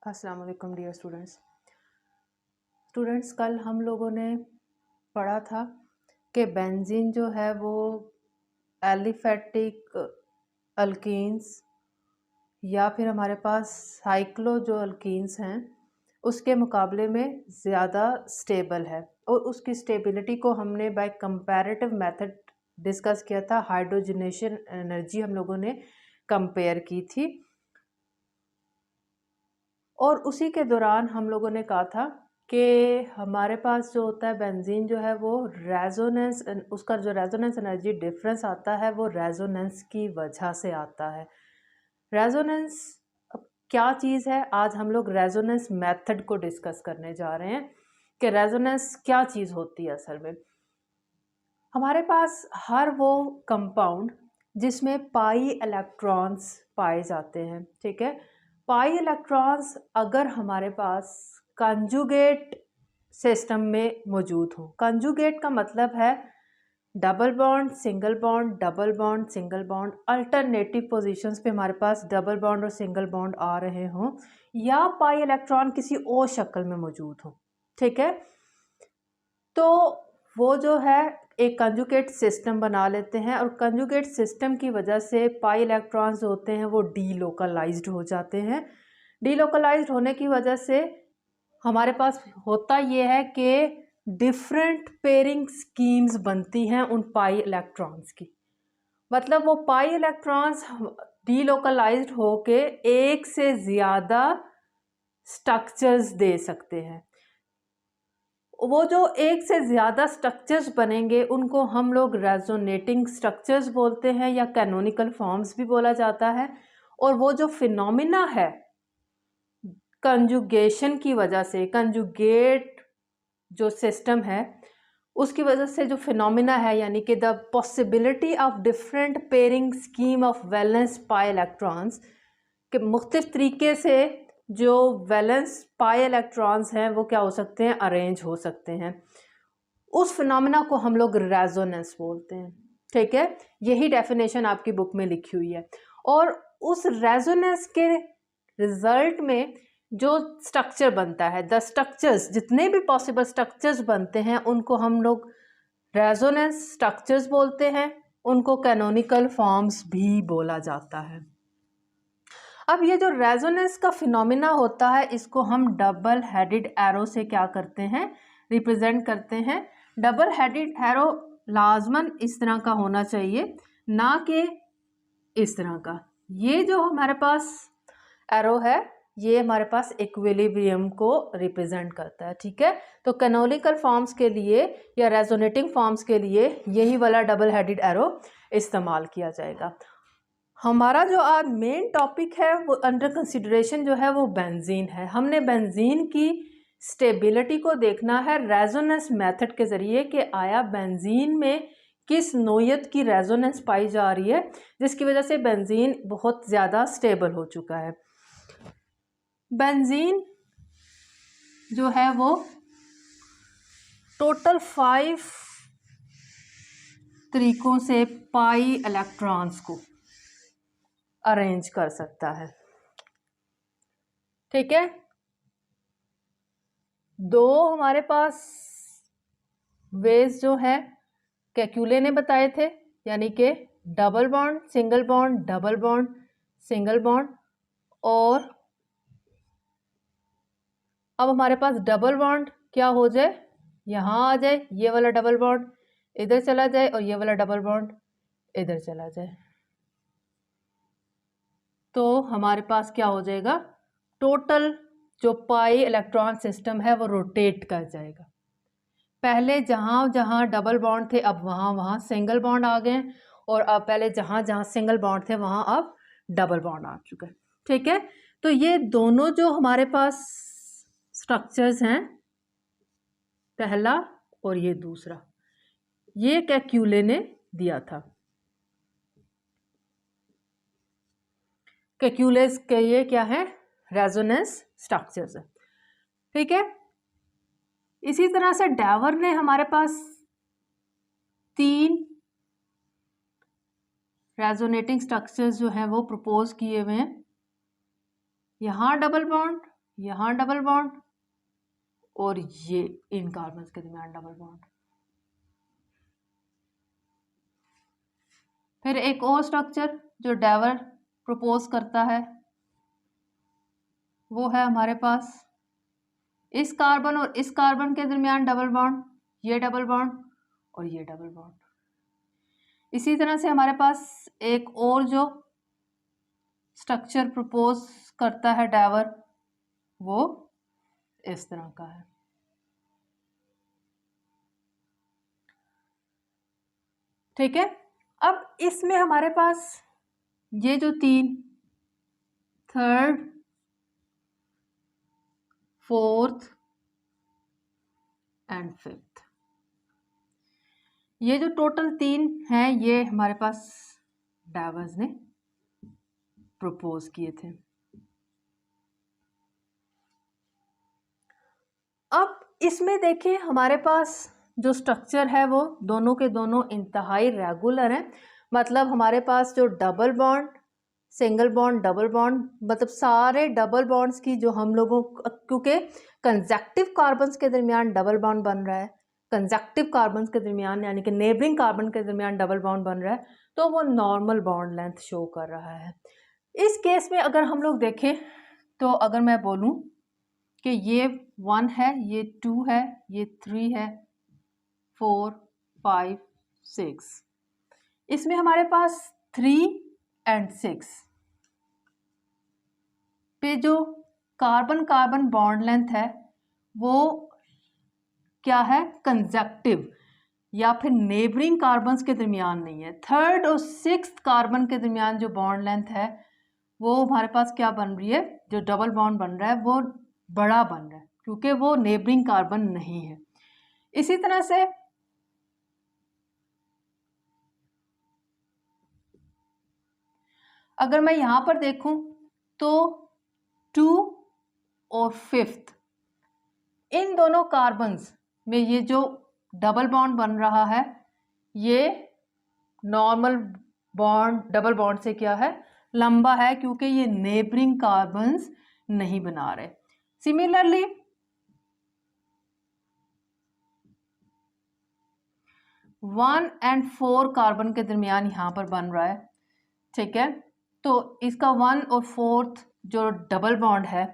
अस्सलाम वालेकुम dear students, कल हम लोगों ने पढ़ा था कि बेंजीन जो है वो एलिफेटिक अल्कीन्स या फिर हमारे पास साइक्लो जो अल्कीन्स हैं उसके मुकाबले में ज़्यादा स्टेबल है और उसकी स्टेबिलिटी को हमने बाय कंपैरेटिव मेथड डिस्कस किया था। हाइड्रोजनेशन एनर्जी हम लोगों ने कंपेयर की थी और उसी के दौरान हम लोगों ने कहा था कि हमारे पास जो होता है बेंजीन जो है वो रेजोनेंस, उसका जो रेजोनेंस एनर्जी डिफरेंस आता है वो रेजोनेंस की वजह से आता है। रेजोनेंस क्या चीज़ है, आज हम लोग रेजोनेंस मेथड को डिस्कस करने जा रहे हैं कि रेजोनेंस क्या चीज़ होती है। असल में हमारे पास हर वो कंपाउंड जिसमें पाई इलेक्ट्रॉन्स पाए जाते हैं, ठीक है, पाई इलेक्ट्रॉन्स अगर हमारे पास कंजुगेट सिस्टम में मौजूद हो। कंजुगेट का मतलब है double bond single bond, double bond single bond, alternative positions पे हमारे पास डबल बॉन्ड और सिंगल बॉन्ड आ रहे हों या पाई इलेक्ट्रॉन किसी और शक्ल में मौजूद हो, ठीक है, तो वो जो है एक कंजुगेट सिस्टम बना लेते हैं और कंजुगेट सिस्टम की वजह से पाई इलेक्ट्रॉन्स होते हैं वो डीलोकलाइज्ड हो जाते हैं। डीलोकलाइज्ड होने की वजह से हमारे पास होता ये है कि डिफरेंट पेयरिंग स्कीम्स बनती हैं उन पाई इलेक्ट्रॉन्स की। मतलब वो पाई इलेक्ट्रॉन्स डीलोकलाइज्ड होके एक से ज़्यादा स्ट्रक्चर्स दे सकते हैं। वो जो एक से ज़्यादा स्ट्रक्चर्स बनेंगे उनको हम लोग रेजोनेटिंग स्ट्रक्चर्स बोलते हैं या कैनोनिकल फॉर्म्स भी बोला जाता है। और वो जो फिनोमिना है कंजुगेशन की वजह से, कंजुगेट जो सिस्टम है उसकी वजह से जो फिनोमिना है, यानी कि the possibility of different pairing scheme of valence pi electrons, के मुख्तलिफ तरीके से जो वैलेंस पाई इलेक्ट्रॉन्स हैं वो क्या हो सकते हैं, अरेंज हो सकते हैं। उस फिनोमिना को हम लोग रेजोनेंस बोलते हैं, ठीक है। यही डेफिनेशन आपकी बुक में लिखी हुई है। और उस रेजोनेंस के रिजल्ट में जो स्ट्रक्चर बनता है, द स्ट्रक्चर्स, जितने भी पॉसिबल स्ट्रक्चर्स बनते हैं उनको हम लोग रेजोनेंस स्ट्रक्चर्स बोलते हैं। उनको कैनोनिकल फॉर्म्स भी बोला जाता है। अब ये जो रेजोनेंस का फिनोमिना होता है इसको हम डबल हेडेड एरो से क्या करते हैं, रिप्रेजेंट करते हैं। डबल हेडेड एरो लाजमन इस तरह का होना चाहिए, ना कि इस तरह का। ये जो हमारे पास एरो है ये हमारे पास इक्विलिब्रियम को रिप्रेजेंट करता है, ठीक है। तो कैनोनिकल फॉर्म्स के लिए या रेजोनेटिंग फॉर्म्स के लिए यही वाला डबल हेडेड एरो इस्तेमाल किया जाएगा। हमारा जो आज मेन टॉपिक है वो अंडर कंसिडरेशन जो है वो बेंजीन है। हमने बेंजीन की स्टेबिलिटी को देखना है रेजोनेंस मेथड के ज़रिए कि आया बेंजीन में किस नोयत की रेजोनेंस पाई जा रही है जिसकी वजह से बेंजीन बहुत ज़्यादा स्टेबल हो चुका है। बेंजीन जो है वो टोटल 5 तरीकों से पाई इलेक्ट्रॉन्स को अरेंज कर सकता है, ठीक है। 2 हमारे पास वेज जो है कैक्यूले ने बताए थे, यानी कि double bond single bond, double bond single bond. और अब हमारे पास डबल बॉन्ड क्या हो जाए, यहाँ आ जाए, ये वाला डबल बॉन्ड इधर चला जाए और ये वाला डबल बॉन्ड इधर चला जाए, तो हमारे पास क्या हो जाएगा, टोटल जो पाई इलेक्ट्रॉन सिस्टम है वो रोटेट कर जाएगा। पहले जहाँ जहाँ डबल बॉन्ड थे अब वहाँ वहाँ सिंगल बॉन्ड आ गए, और अब पहले जहाँ जहाँ सिंगल बॉन्ड थे वहाँ अब डबल बॉन्ड आ चुका है, ठीक है। तो ये दोनों जो हमारे पास स्ट्रक्चर्स हैं, पहला और ये दूसरा, ये कैक्यूले ने दिया था। कैक्यूलेस के ये क्या है, रेजोनेंस स्ट्रक्चर्स है, ठीक है। इसी तरह से डावर ने हमारे पास 3 रेजोनेटिंग स्ट्रक्चर्स जो हैं वो प्रपोज किए हुए हैं। यहाँ डबल बॉन्ड, यहाँ डबल बॉन्ड और ये इन कार्बन्स के दरमियान डबल बॉन्ड। फिर एक और स्ट्रक्चर जो डावर प्रपोज करता है वो है हमारे पास इस कार्बन और इस कार्बन के दरमियान डबल बॉन्ड, ये डबल बॉन्ड और ये डबल बॉन्ड। इसी तरह से हमारे पास एक और जो स्ट्रक्चर प्रपोज करता है डावर वो इस तरह का है। ठीक है, अब इसमें हमारे पास ये जो तीन, थर्ड, फोर्थ एंड फिफ्थ, ये जो टोटल तीन हैं ये हमारे पास डावर्स ने प्रपोज किए थे। अब इसमें देखिए हमारे पास जो स्ट्रक्चर है वो दोनों के दोनों इंतहाई रेगुलर हैं। मतलब हमारे पास जो double bond, single bond, double bond, मतलब सारे डबल बॉन्ड्स की जो हम लोगों, क्योंकि कंजक्टिव कार्बन्स के दरमियान डबल बॉन्ड बन रहा है, कंजक्टिव कार्बन्स के दरमियान यानी कि नेबरिंग कार्बन के दरमियान डबल बॉन्ड बन रहा है, तो वो नॉर्मल बॉन्ड लेंथ शो कर रहा है। इस केस में अगर हम लोग देखें तो अगर मैं बोलूं कि ये 1 है, ये 2 है, ये 3 है, 4, 5, 6, इसमें हमारे पास 3 एंड 6 पे जो कार्बन कार्बन बॉन्ड लेंथ है वो क्या है, कंजक्टिव या फिर नेबरिंग कार्बन्स के दरमियान नहीं है। थर्ड और सिक्स्थ कार्बन के दरमियान जो बॉन्ड लेंथ है वो हमारे पास क्या बन रही है, जो डबल बॉन्ड बन रहा है वो बड़ा बन रहा है क्योंकि वो नेबरिंग कार्बन नहीं है। इसी तरह से अगर मैं यहां पर देखूं तो 2 और 5th इन दोनों कार्बन्स में ये जो डबल बॉन्ड बन रहा है ये नॉर्मल बॉन्ड डबल बॉन्ड से क्या है, लंबा है, क्योंकि ये नेबरिंग कार्बन्स नहीं बना रहे। सिमिलरली 1 एंड 4 कार्बन के दरमियान यहां पर बन रहा है। ठीक है, तो इसका 1 और 4th जो डबल बॉन्ड है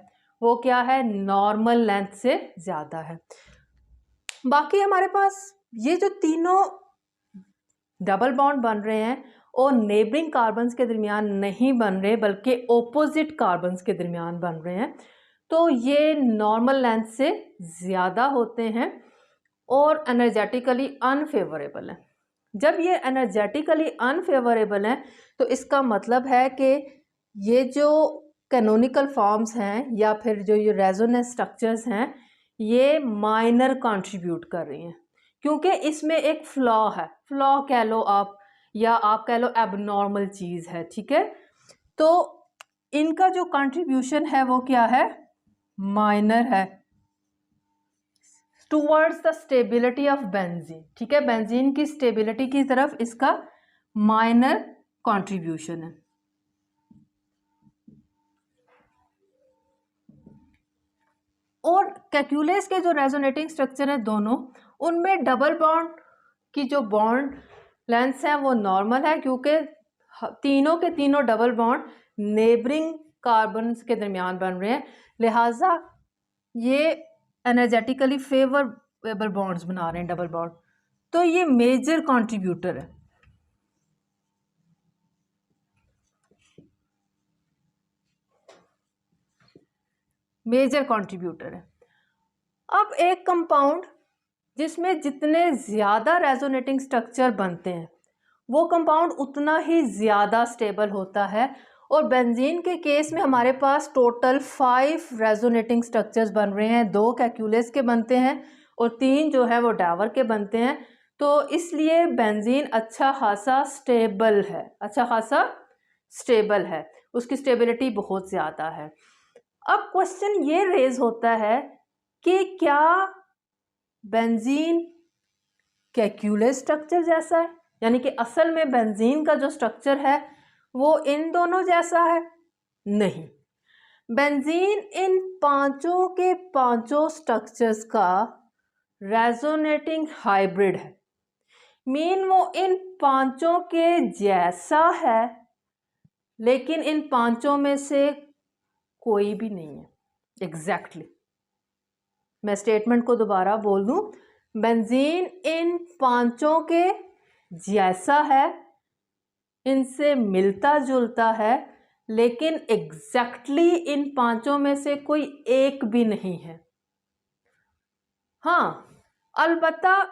वो क्या है, नॉर्मल लेंथ से ज्यादा है। बाकी हमारे पास ये जो तीनों डबल बॉन्ड बन रहे हैं और नेबरिंग कार्बन्स के दरमियान नहीं बन रहे बल्कि ऑपोजिट कार्बन्स के दरमियान बन रहे हैं, तो ये नॉर्मल लेंथ से ज़्यादा होते हैं और एनर्जेटिकली अनफेवरेबल हैं। जब ये एनर्जेटिकली अनफेवरेबल हैं तो इसका मतलब है कि ये जो कैनोनिकल फॉर्म्स हैं या फिर जो ये रेजोनेंस स्ट्रक्चर्स हैं ये माइनर कंट्रीब्यूट कर रही हैं, क्योंकि इसमें एक फ्लॉ है, फ्लॉ कह लो आप या आप कह लो एबनॉर्मल चीज़ है। ठीक है, तो इनका जो कंट्रीब्यूशन है वो क्या है, माइनर है towards the stability of benzene. ठीक है, बेंजीन की स्टेबिलिटी की तरफ इसका माइनर कंट्रीब्यूशन है। और कैक्यूलेस के जो रेजोनेटिंग स्ट्रक्चर है दोनों, उनमें डबल बॉन्ड की जो बॉन्ड लेंथ है वो नॉर्मल है, क्योंकि तीनों के तीनों डबल बॉन्ड नेबरिंग कार्बन के दरमियान बन रहे हैं, लिहाजा ये एनर्जेटिकली फेवरेबल बॉन्ड्स बना रहे हैं डबल बॉन्ड। तो ये मेजर कंट्रीब्यूटर है। मेजर कंट्रीब्यूटर है। अब एक कंपाउंड जिसमें जितने ज़्यादा रेजोनेटिंग स्ट्रक्चर बनते हैं वो कंपाउंड उतना ही ज़्यादा स्टेबल होता है, और बेंजीन के केस में हमारे पास टोटल 5 रेजोनेटिंग स्ट्रक्चर्स बन रहे हैं, 2 कैक्यूलेस के बनते हैं और 3 जो है वो डावर के बनते हैं। तो इसलिए बेंजीन अच्छा खासा स्टेबल है, अच्छा खासा स्टेबल है, उसकी स्टेबिलिटी बहुत ज़्यादा है। अब क्वेश्चन ये रेज होता है कि क्या बेंजीन कैक्यूलेस स्ट्रक्चर जैसा है, यानी कि असल में बेंजीन का जो स्ट्रक्चर है वो इन दोनों जैसा है? नहीं, बेंजीन इन पांचों के पांचों स्ट्रक्चर्स का रेजोनेटिंग हाइब्रिड है। मीन वो इन पांचों के जैसा है, लेकिन इन पांचों में से कोई भी नहीं है एग्जैक्टली। मैं स्टेटमेंट को दोबारा बोल दूं, बेंजीन इन पांचों के जैसा है, इनसे मिलता जुलता है, लेकिन एग्जैक्टली इन पांचों में से कोई एक भी नहीं है। हाँ, अलबत्ता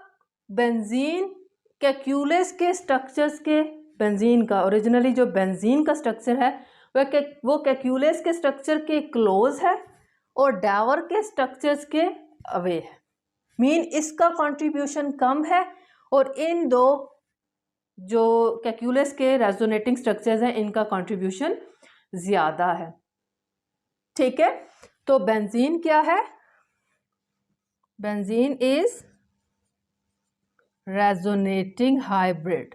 बेंजीन कैक्यूलेस के स्ट्रक्चर्स के, बेंजीन का ओरिजिनली जो बेंजीन का स्ट्रक्चर है वो कैक्यूलेस के स्ट्रक्चर के क्लोज है और डावर के स्ट्रक्चर्स के अवे है। मीन इसका कंट्रीब्यूशन कम है और इन दो जो कैक्यूलेस के रेजोनेटिंग स्ट्रक्चर्स हैं इनका कंट्रीब्यूशन ज़्यादा है। ठीक है, तो बेंजीन क्या है? Benzene is resonating hybrid.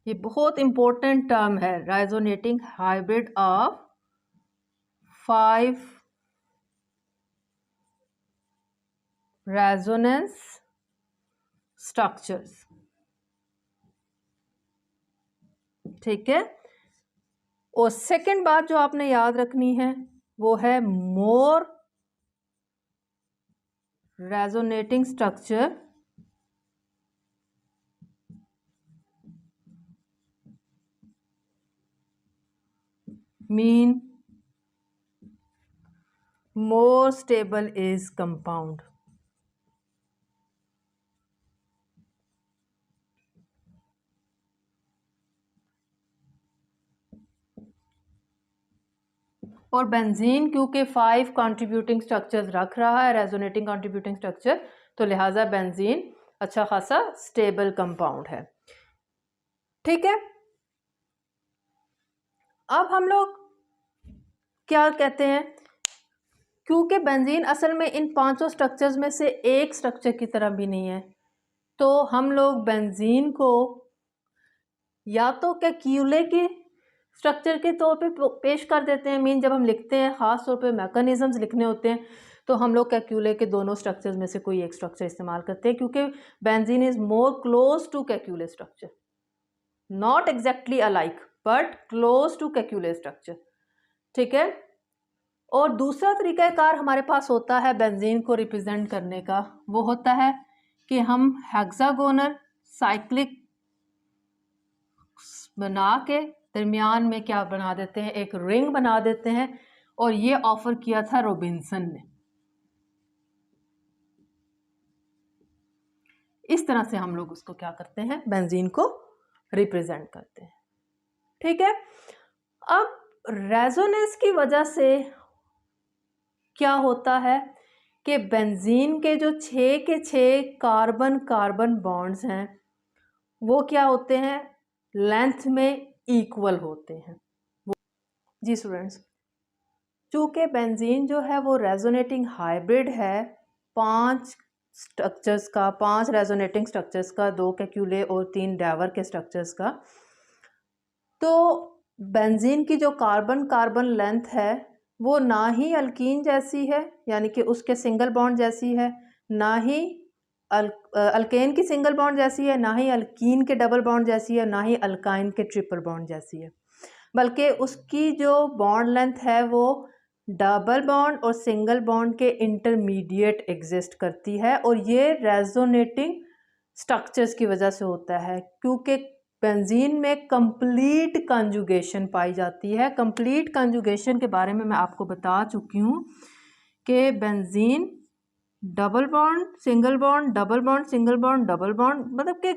ये बहुत इंपॉर्टेंट टर्म है, resonating hybrid of 5 resonance structures. ठीक है, और सेकंड बात जो आपने याद रखनी है वो है more resonating structure mean more stable is compound. और बेंजीन क्योंकि 5 कंट्रीब्यूटिंग स्ट्रक्चर्स रख रहा है, रेजोनेटिंग कंट्रीब्यूटिंग स्ट्रक्चर, तो लिहाजा बेंजीन अच्छा खासा स्टेबल कंपाउंड है। ठीक है, अब हम लोग क्या कहते हैं, क्योंकि बेंजीन असल में इन पांचों स्ट्रक्चर्स में से एक स्ट्रक्चर की तरह भी नहीं है, तो हम लोग बेंजीन को या तो कैक्यूले की स्ट्रक्चर के तौर पे पेश कर देते हैं। मीन जब हम लिखते हैं, ख़ास तौर पे मैकेनिज्म्स लिखने होते हैं, तो हम लोग कैक्यूले के दोनों स्ट्रक्चर्स में से कोई एक स्ट्रक्चर इस्तेमाल करते हैं, क्योंकि benzene is more close to Kekule structure, not exactly alike but close to Kekule structure. ठीक है, और दूसरा तरीक़ाकार हमारे पास होता है बेंजीन को रिप्रेजेंट करने का, वो होता है कि हम हेक्सागोनल साइक्लिक बना के दरमियान में क्या बना देते हैं, एक रिंग बना देते हैं, और ये ऑफर किया था रॉबिन्सन ने। इस तरह से हम लोग उसको क्या करते हैं, बेंजीन को रिप्रेजेंट करते हैं। ठीक है, अब रेजोनेंस की वजह से क्या होता है कि बेंजीन के जो 6 के 6 कार्बन कार्बन बॉन्ड्स हैं वो क्या होते हैं, लेंथ में इक्वल होते हैं। जी स्टूडेंट्स, चूँकि बेंजीन जो है वो रेजोनेटिंग हाइब्रिड है, 5 स्ट्रक्चर्स का, 5 रेजोनेटिंग स्ट्रक्चर्स का, 2 कैक्यूले और 3 डावर के स्ट्रक्चर्स का, तो बेंजीन की जो कार्बन कार्बन लेंथ है वो ना ही अल्कीन जैसी है, यानी कि उसके सिंगल बॉन्ड जैसी है, ना ही अल्केन की सिंगल बॉन्ड जैसी है, ना ही अल्कीन के डबल बॉन्ड जैसी है, ना ही अल्काइन के ट्रिपल बॉन्ड जैसी है, बल्कि उसकी जो बॉन्ड लेंथ है वो डबल बॉन्ड और सिंगल बॉन्ड के इंटरमीडिएट एग्जिस्ट करती है। और ये रेजोनेटिंग स्ट्रक्चर्स की वजह से होता है, क्योंकि बेंजीन में कंप्लीट कंजुगेशन पाई जाती है। कंप्लीट कंजुगेशन के बारे में मैं आपको बता चुकी हूँ कि benzene double bond single bond, double bond single bond, double bond, मतलब कि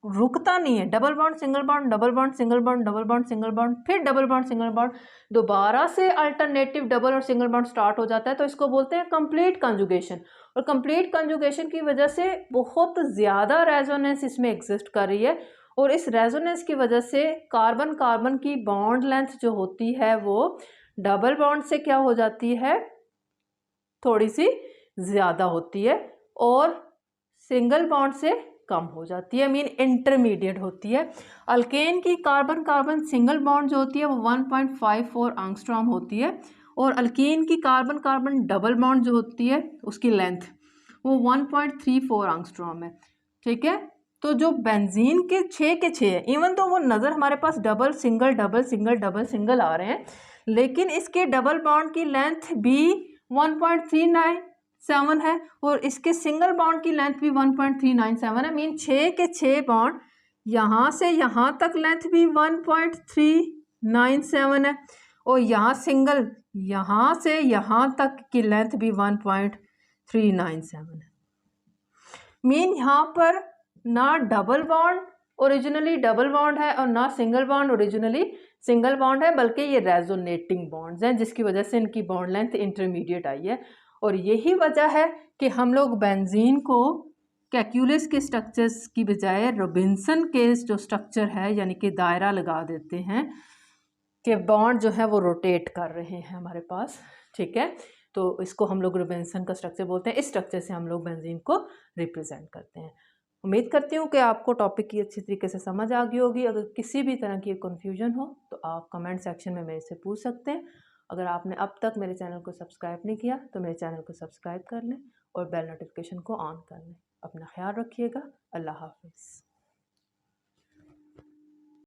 रुकता नहीं है। Double bond single bond, double bond single bond, double bond single bond, फिर डबल बॉन्ड सिंगल बॉन्ड, दोबारा से अल्टरनेटिव डबल और सिंगल बॉन्ड स्टार्ट हो जाता है, तो इसको बोलते हैं कंप्लीट कंजुगेशन। और कंप्लीट कंजुगेशन की वजह से बहुत ज़्यादा रेजोनेंस इसमें एग्जिस्ट कर रही है, और इस रेजोनेंस की वजह से कार्बन कार्बन की बॉन्ड लेंथ जो होती है वो डबल बॉन्ड से क्या हो जाती है, थोड़ी सी ज़्यादा होती है, और सिंगल बॉन्ड से कम हो जाती है, मीन इंटरमीडिएट होती है। अल्केन की कार्बन कार्बन सिंगल बॉन्ड जो होती है वो 1.54 एंगस्ट्रॉम होती है, और अल्कीन की कार्बन कार्बन डबल बॉन्ड जो होती है उसकी लेंथ वो 1.34 एंगस्ट्रॉम है। ठीक है, तो जो बेंजीन के 6 है, इवन तो वो नज़र हमारे पास double single double single double single आ रहे हैं, लेकिन इसके डबल बॉन्ड की लेंथ भी 1.397 है और इसके सिंगल बॉन्ड की लेंथ भी 1.397 है। मीन 6 बॉन्ड यहाँ से यहाँ तक लेंथ भी 1.397 है, और यहाँ सिंगल यहाँ से यहाँ तक की लेंथ भी 1.397 है। मीन यहाँ पर ना double bond originally double bond है और ना single bond originally single bond है, बल्कि ये रेजोनेटिंग बॉन्ड्स हैं, जिसकी वजह से इनकी बॉन्ड लेंथ इंटरमीडिएट आई है। और यही वजह है कि हम लोग बेंजीन को कैक्यूलस के स्ट्रक्चर्स की बजाय रॉबिन्सन के जो स्ट्रक्चर है यानी कि दायरा लगा देते हैं कि बॉन्ड जो है वो रोटेट कर रहे हैं हमारे पास। ठीक है, तो इसको हम लोग रॉबिन्सन का स्ट्रक्चर बोलते हैं। इस स्ट्रक्चर से हम लोग बेंजीन को रिप्रेजेंट करते हैं। उम्मीद करती हूँ कि आपको टॉपिक की अच्छी तरीके से समझ आ गई होगी। अगर किसी भी तरह की कन्फ्यूजन हो तो आप कमेंट सेक्शन में मेरे से पूछ सकते हैं। अगर आपने अब तक मेरे चैनल को सब्सक्राइब नहीं किया तो मेरे चैनल को सब्सक्राइब कर लें और बेल नोटिफिकेशन को ऑन कर लें। अपना ख्याल रखिएगा। अल्लाह हाफिज़।